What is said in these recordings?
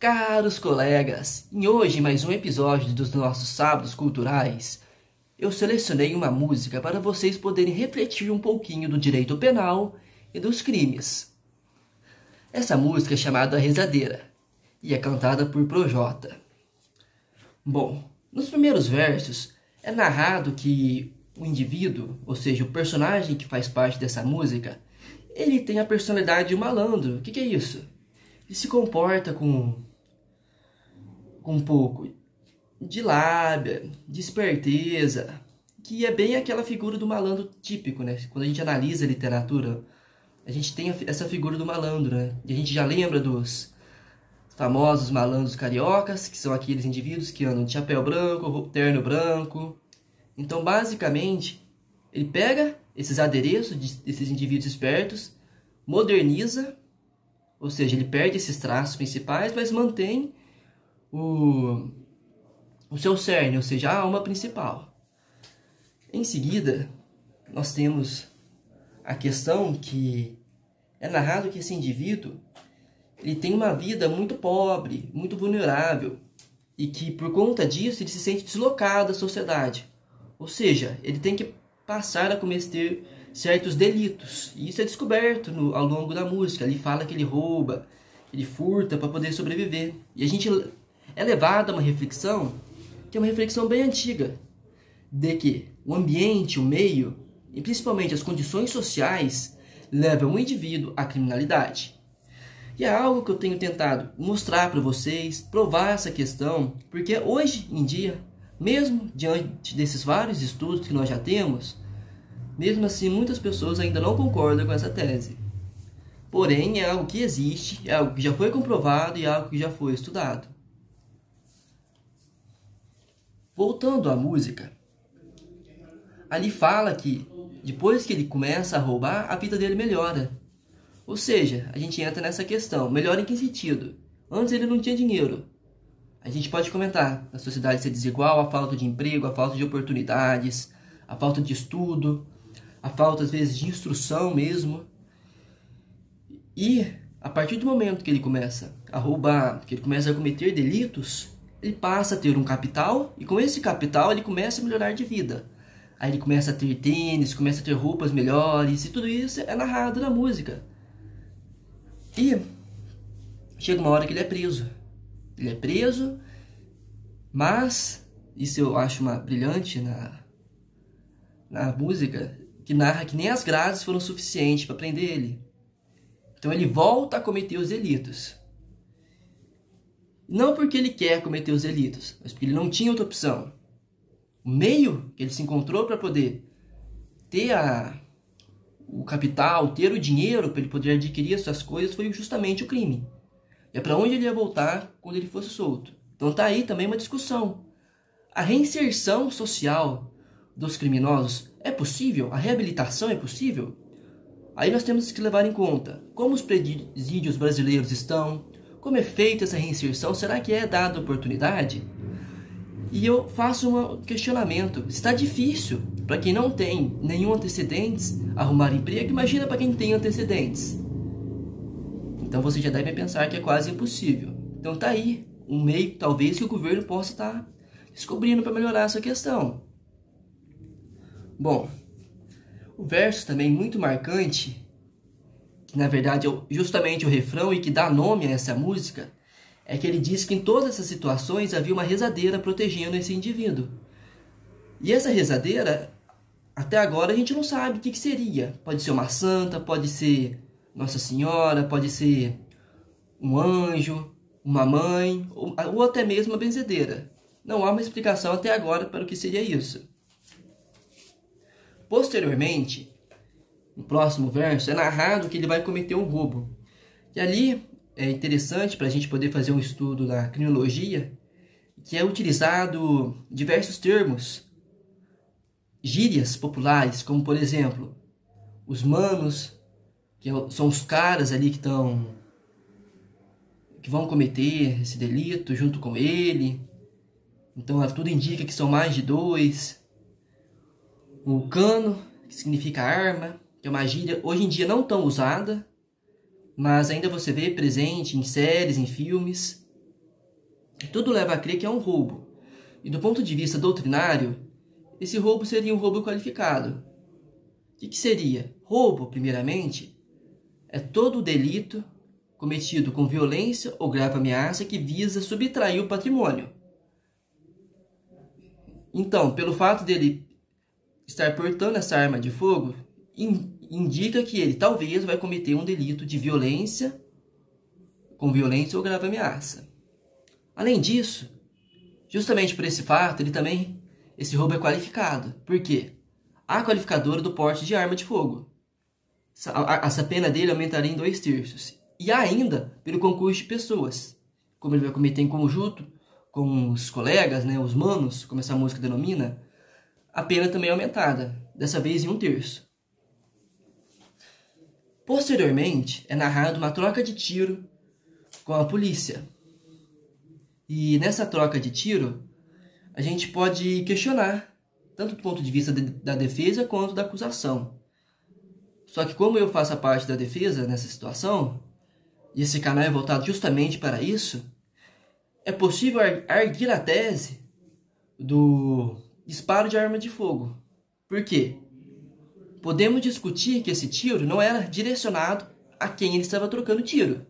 Caros colegas, em hoje mais um episódio dos nossos Sábados Culturais, eu selecionei uma música para vocês poderem refletir um pouquinho do direito penal e dos crimes. Essa música é chamada Rezadeira e é cantada por Projota. Bom, nos primeiros versos é narrado que o indivíduo, ou seja, o personagem que faz parte dessa música, ele tem a personalidade de um malandro. O que é isso? Ele se comporta com um pouco de lábia, de esperteza, que é bem aquela figura do malandro típico, né? Quando a gente analisa a literatura, a gente tem essa figura do malandro, né? E a gente já lembra dos famosos malandros cariocas, que são aqueles indivíduos que andam de chapéu branco, terno branco. Então, basicamente, ele pega esses adereços desses indivíduos espertos, moderniza, ou seja, ele perde esses traços principais, mas mantém o seu cerne, ou seja, a alma principal. Em seguida, nós temos a questão que é narrado que esse indivíduo ele tem uma vida muito pobre, muito vulnerável, e que por conta disso ele se sente deslocado da sociedade. Ou seja, ele tem que passar a cometer certos delitos. E isso é descoberto ao longo da música. Ele fala que ele rouba, ele furta para poder sobreviver. E a gente é levado a uma reflexão, que é uma reflexão bem antiga, de que o ambiente, o meio, e principalmente as condições sociais, levam o indivíduo à criminalidade. E é algo que eu tenho tentado mostrar para vocês, provar essa questão, porque hoje em dia, mesmo diante desses vários estudos que nós já temos, mesmo assim muitas pessoas ainda não concordam com essa tese. Porém, é algo que existe, é algo que já foi comprovado e é algo que já foi estudado. Voltando à música, ali fala que depois que ele começa a roubar, a vida dele melhora. Ou seja, a gente entra nessa questão. Melhora em que sentido? Antes ele não tinha dinheiro. A gente pode comentar a sociedade ser desigual, a falta de emprego, a falta de oportunidades, a falta de estudo, a falta às vezes de instrução mesmo. E a partir do momento que ele começa a roubar, que ele começa a cometer delitos, ele passa a ter um capital, e com esse capital ele começa a melhorar de vida. Aí ele começa a ter tênis, começa a ter roupas melhores, e tudo isso é narrado na música. E chega uma hora que ele é preso. Ele é preso, mas, isso eu acho uma brilhante na música, que narra que nem as grades foram suficientes para prender ele. Então ele volta a cometer os delitos. Não porque ele quer cometer os delitos, mas porque ele não tinha outra opção. O meio que ele se encontrou para poder ter o capital, ter o dinheiro para ele poder adquirir as suas coisas foi justamente o crime. É para onde ele ia voltar quando ele fosse solto. Então tá aí também uma discussão. A reinserção social dos criminosos é possível? A reabilitação é possível? Aí nós temos que levar em conta como os presídios brasileiros estão, como é feita essa reinserção, será que é dada oportunidade? E eu faço um questionamento. Está difícil para quem não tem nenhum antecedentes arrumar emprego, imagina para quem tem antecedentes. Então você já deve pensar que é quase impossível. Então tá aí um meio, talvez, que o governo possa estar descobrindo para melhorar essa questão. Bom, o verso também muito marcante, que na verdade é justamente o refrão e que dá nome a essa música, é que ele diz que em todas essas situações havia uma rezadeira protegendo esse indivíduo. E essa rezadeira, até agora a gente não sabe o que seria. Pode ser uma santa, pode ser Nossa Senhora, pode ser um anjo, uma mãe, ou até mesmo uma benzedeira. Não há uma explicação até agora para o que seria isso. Posteriormente, no próximo verso, é narrado que ele vai cometer um roubo. E ali é interessante para a gente poder fazer um estudo da criminologia, que é utilizado diversos termos, gírias populares, como por exemplo, os manos, que são os caras ali que vão cometer esse delito junto com ele. Então tudo indica que são mais de dois. O cano, que significa arma, que é uma gíria hoje em dia não tão usada, mas ainda você vê presente em séries, em filmes. Tudo leva a crer que é um roubo. E do ponto de vista doutrinário, esse roubo seria um roubo qualificado. O que seria? Roubo, primeiramente, é todo delito cometido com violência ou grave ameaça que visa subtrair o patrimônio. Então, pelo fato dele estar portando essa arma de fogo, indica que ele talvez vai cometer um delito de violência, com violência ou grave ameaça. Além disso, justamente por esse fato, esse roubo é qualificado. Por quê? Há qualificadora do porte de arma de fogo. Essa pena dele aumentaria em 2/3. E ainda pelo concurso de pessoas. Como ele vai cometer em conjunto com os colegas, né, os manos, como essa música denomina, a pena também é aumentada, dessa vez em 1/3. Posteriormente, é narrado uma troca de tiro com a polícia. E nessa troca de tiro, a gente pode questionar, tanto do ponto de vista da defesa quanto da acusação. Só que como eu faço a parte da defesa nessa situação, e esse canal é voltado justamente para isso, é possível arguir a tese do disparo de arma de fogo. Por quê? Podemos discutir que esse tiro não era direcionado a quem ele estava trocando tiro.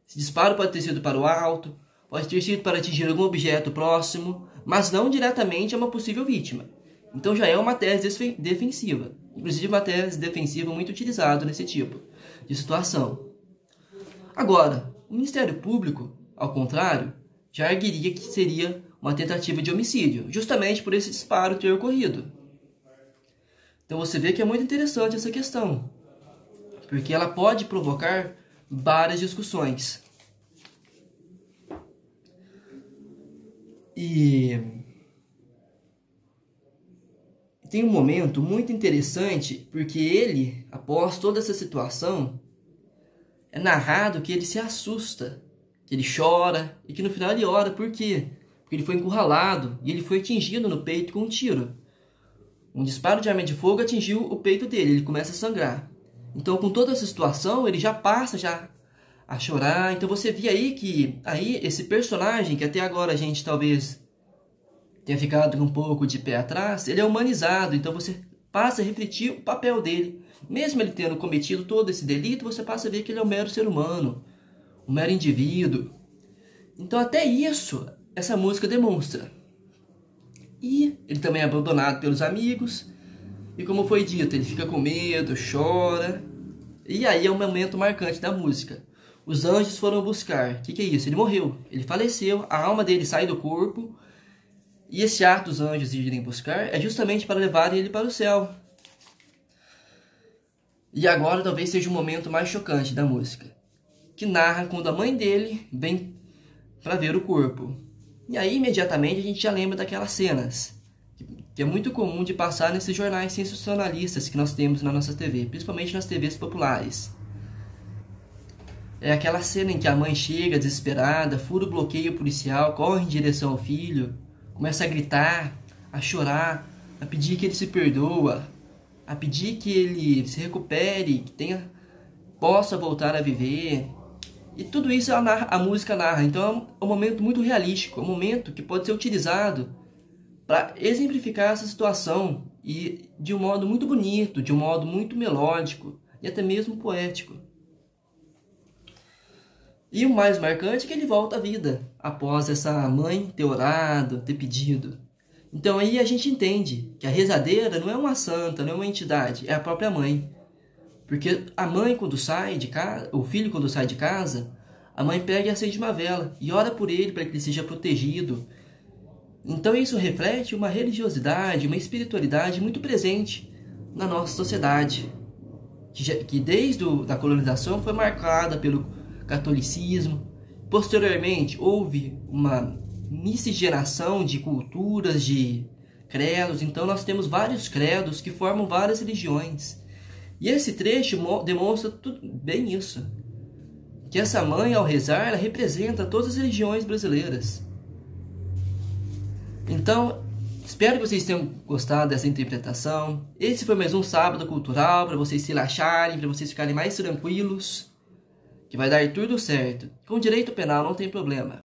Esse disparo pode ter sido para o alto, pode ter sido para atingir algum objeto próximo, mas não diretamente a uma possível vítima. Então já é uma tese defensiva. Inclusive uma tese defensiva muito utilizada nesse tipo de situação. Agora, o Ministério Público, ao contrário, já arguiria que seria uma tentativa de homicídio, justamente por esse disparo ter ocorrido. Então você vê que é muito interessante essa questão, porque ela pode provocar várias discussões. E tem um momento muito interessante, porque ele, após toda essa situação, é narrado que ele se assusta, que ele chora e que no final ele ora. Por quê? Porque ele foi encurralado e ele foi atingido no peito com um tiro. Um disparo de arma de fogo atingiu o peito dele, ele começa a sangrar. Então, com toda essa situação, ele já passa a chorar. Então você vê aí que esse personagem, que até agora a gente talvez tenha ficado um pouco de pé atrás, ele é humanizado. Então você passa a refletir o papel dele. Mesmo ele tendo cometido todo esse delito, você passa a ver que ele é um mero ser humano, um mero indivíduo. Então até isso, essa música demonstra. E ele também é abandonado pelos amigos. E como foi dito, ele fica com medo, chora. E aí é um momento marcante da música. Os anjos foram buscar. O que é isso? Ele morreu, ele faleceu, a alma dele sai do corpo. E esse ato dos anjos irem buscar é justamente para levarem ele para o céu. E agora talvez seja o momento mais chocante da música, que narra quando a mãe dele vem para ver o corpo. E aí imediatamente a gente já lembra daquelas cenas que é muito comum de passar nesses jornais sensacionalistas que nós temos na nossa TV, principalmente nas TVs populares. É aquela cena em que a mãe chega desesperada, fura o bloqueio policial, corre em direção ao filho, começa a gritar, a chorar, a pedir que ele se perdoa, a pedir que ele se recupere, que possa voltar a viver. E tudo isso a música narra. Então é um momento muito realístico, é um momento que pode ser utilizado para exemplificar essa situação, e de um modo muito bonito, de um modo muito melódico e até mesmo poético. E o mais marcante é que ele volta à vida após essa mãe ter orado, ter pedido. Então aí a gente entende que a rezadeira não é uma santa, não é uma entidade, é a própria mãe. Porque a mãe, quando sai de casa, o filho, quando sai de casa, a mãe pega e acende uma vela e ora por ele para que ele seja protegido. Então isso reflete uma religiosidade, uma espiritualidade muito presente na nossa sociedade, que desde a colonização foi marcada pelo catolicismo. Posteriormente houve uma miscigenação de culturas, de credos. Então nós temos vários credos que formam várias religiões. E esse trecho demonstra tudo bem isso. Que essa mãe, ao rezar, ela representa todas as religiões brasileiras. Então, espero que vocês tenham gostado dessa interpretação. Esse foi mais um Sábado Cultural, para vocês se relaxarem, para vocês ficarem mais tranquilos, que vai dar tudo certo. Com direito penal não tem problema.